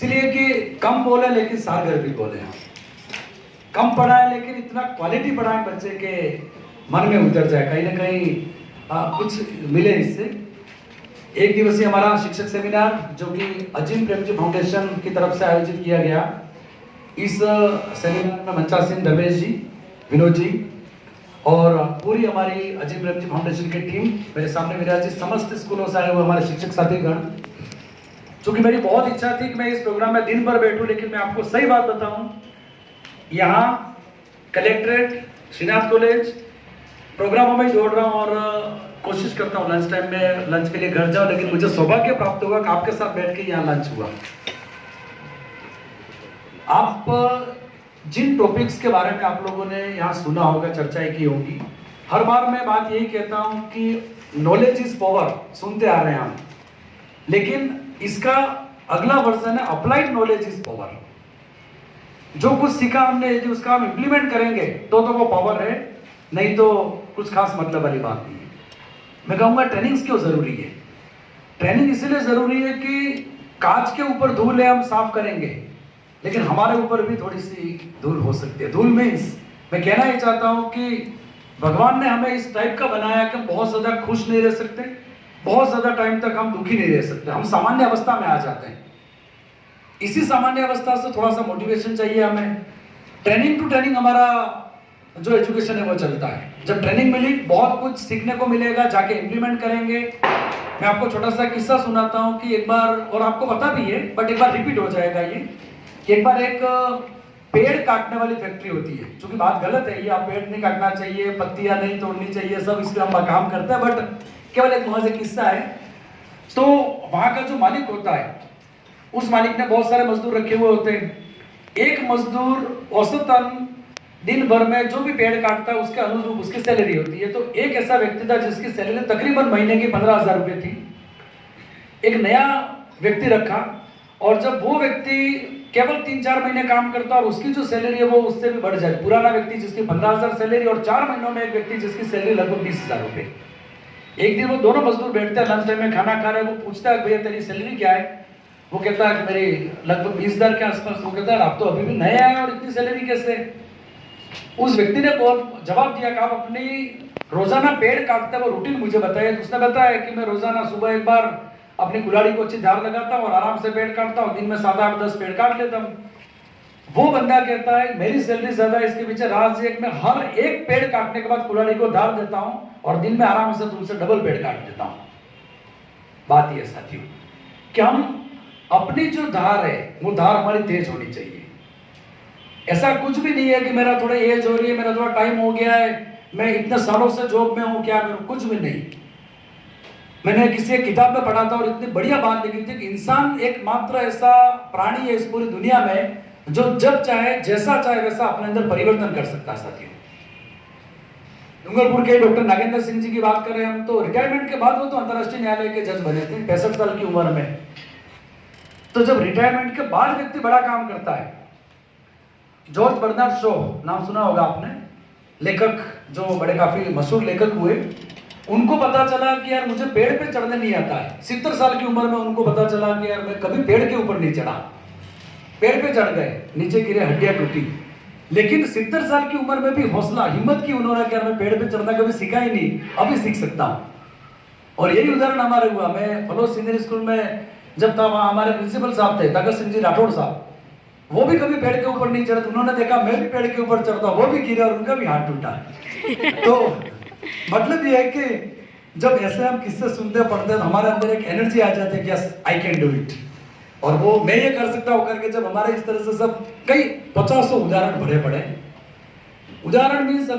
इसलिए कि कम बोले लेकिन सागर भी बोले हम, कम पढ़ाए लेकिन इतना क्वालिटी पढ़ाए बच्चे के मन में उतर जाए, कहीं ना कहीं कुछ मिले इससे। एक दिवसीय हमारा शिक्षक सेमिनार जो कि अजीम प्रेमजी फाउंडेशन की तरफ से आयोजित किया गया, इस सेमिनार में मंचा सिंह, दवेश जी, विनोद जी और पूरी हमारी अजीम प्रेमजी फाउंडेशन की टीम, मेरे सामने विराजित समस्त स्कूलों से आए हुए हमारे शिक्षक साथीगण। चूंकि मेरी बहुत इच्छा थी कि मैं इस प्रोग्राम में दिन भर बैठूं, लेकिन मैं आपको सही बात बताऊं, यहाँ कलेक्ट्रेट, श्रीनाथ कॉलेज प्रोग्रामों में जोड़ रहा हूँ और कोशिश करता हूँ लंच टाइम में लंच के लिए घर जाऊँ, लेकिन मुझे सौभाग्य प्राप्त हुआ कि आपके साथ बैठ के यहाँ लंच हुआ। आप जिन टॉपिक्स के बारे में आप लोगों ने यहाँ सुना होगा, चर्चाएं की होगी, हर बार मैं बात यही कहता हूँ कि नॉलेज इज पावर, सुनते आ रहे हैं हम, लेकिन इसका अगला वर्जन है अप्लाइड नॉलेज इज पावर। जो कुछ सीखा हमने यदि उसका हम इम्प्लीमेंट करेंगे तो वो पावर है, नहीं तो कुछ खास मतलब वाली बात नहीं है। मैं कहूँगा ट्रेनिंग्स क्यों जरूरी है? ट्रेनिंग इसलिए जरूरी है कि कांच के ऊपर धूल है, हम साफ करेंगे, लेकिन हमारे ऊपर भी थोड़ी सी धूल हो सकती है। धूल मीन्स मैं कहना ये चाहता हूँ कि भगवान ने हमें इस टाइप का बनाया कि हम बहुत ज्यादा खुश नहीं रह सकते, बहुत ज्यादा टाइम तक हम दुखी नहीं रह सकते, हम सामान्य अवस्था में आ जाते हैं। इसी सामान्य अवस्था से थोड़ा सा मोटिवेशन चाहिए हमें। ट्रेनिंग टू ट्रेनिंग हमारा जो एजुकेशन है वो चलता है। जब ट्रेनिंग मिली बहुत कुछ सीखने को मिलेगा, जाके इम्प्लीमेंट करेंगे। मैं आपको छोटा सा किस्सा सुनाता हूँ कि एक बार, और आपको पता भी है बट एक बार रिपीट हो जाएगा ये, कि एक बार एक पेड़ काटने वाली फैक्ट्री होती है। क्योंकि बात गलत है ये, आप पेड़ नहीं काटना चाहिए, पत्तियां नहीं तोड़नी चाहिए, सब इस पे हम काम करते हैं, बट केवल एक महज किस्सा है। तो वहां का जो मालिक होता है, उस मालिक ने बहुत सारे मजदूर रखे हुए होते हैं। एक मजदूर औसतन दिन भर में जो भी पेड़ काटता है उसके अनुरूप उसकी सैलरी होती है। तो एक ऐसा व्यक्ति था जिसकी सैलरी तकरीबन महीने की 15,000 रुपये थी। एक नया व्यक्ति रखा, और जब वो व्यक्ति केवल 3-4 महीने काम करता और उसकी जो सैलरी है वो उससे भी बढ़ जाए, पुराना व्यक्ति जिसकी 15,000 सैलरी और 4 महीनों में एक व्यक्ति जिसकी सैलरी लगभग 20,000 रुपये। एक दिन वो दोनों मजदूर बैठते हैं, लंच टाइम में खाना खा रहे हैं। वो पूछता है, भैया तेरी सैलरी क्या है? वो कहता है कि मेरी लगभग 20,000 के आसपास। वो कहता है आप तो अभी भी नए आए और इतनी सैलरी कैसे? उस व्यक्ति ने बहुत जवाब दिया कि आप अपनी रोजाना पेड़ काटते वो रूटीन मुझे बताइए। उसने बताया कि मैं रोजाना सुबह एक बार अपनी कुल्हाड़ी को अच्छी धार लगाता हूँ और आराम से पेड़ काटता हूँ, दिन में 7-8-10 पेड़ काट लेता हूँ। वो बंदा कहता है मेरी सैलरी ज्यादा, इसके पीछे राज है, मैं हर एक पेड़ काटने के बाद कुल्हाड़ी को धार देता हूँ और दिन में आराम से तुमसे डबल पेड़ काट देता हूँ। बात यह साथियों कि हम अपनी जो धार है वो धार हमारी तेज होनी चाहिए। ऐसा कुछ भी नहीं है कि मेरा थोड़ा एज हो रही है, मेरा थोड़ा टाइम हो गया है, मैं इतने सालों से जॉब में हूं, क्या करूं, कुछ भी नहीं। मैंने किसी एक किताब में पढ़ा था और इतनी बढ़िया बात लिखी थी कि इंसान एकमात्र ऐसा प्राणी है इस पूरी दुनिया में जो जब चाहे जैसा चाहे वैसा अपने अंदर परिवर्तन कर सकता है। साथियों, डूंगरपुर के डॉक्टर नागेंद्र सिंह जी की बात करें हम, तो रिटायरमेंट के बाद वो तो अंतर्राष्ट्रीय न्यायालय के जज बने थे 65 साल की उम्र में। तो जब रिटायरमेंट के बाद व्यक्ति बड़ा काम करता है, जॉर्ज बर्नार्ड शॉ नाम सुना होगा आपने, लेखक जो बड़े काफी मशहूर लेखक हुए, उनको पता चला कि यार मुझे पेड़ पे चढ़ने नहीं आता है। 70 साल की उम्र में उनको पता चला कि यार मैं कभी पेड़ के ऊपर नहीं चढ़ा। पेड़ पे चढ़ गए, नीचे गिरे, हड्डियां टूटी, लेकिन 70 साल की उम्र में भी हौसला हिम्मत की उन्होंने कि यार मैं पेड़ पे चढ़ना कभी सीखा ही नहीं, अभी सीख सकता हूँ। और यही उदाहरण हमारे हुआ। मैं फलो सीनियर स्कूल में जब था, वहां हमारे प्रिंसिपल साहब थे भगत सिंह जी राठौड़ साहब, वो भी कभी पेड़ के ऊपर नहीं चढ़े। उन्होंने देखा मैं भी पेड़ के ऊपर चढ़ता, वो भी गिरे और उनका भी हाथ टूटा। तो मतलब ये है कि जब ऐसे हम किस्से सुनते पढ़ते हैं तो हमारे अंदर एक एनर्जी आ जाती है कि yes I can do it, और वो मैं ये कर सकता हूँ करके जब हमारे इस तरह से सब कई 50 उदाहरण भरे पड़े। उदाहरण मीन्स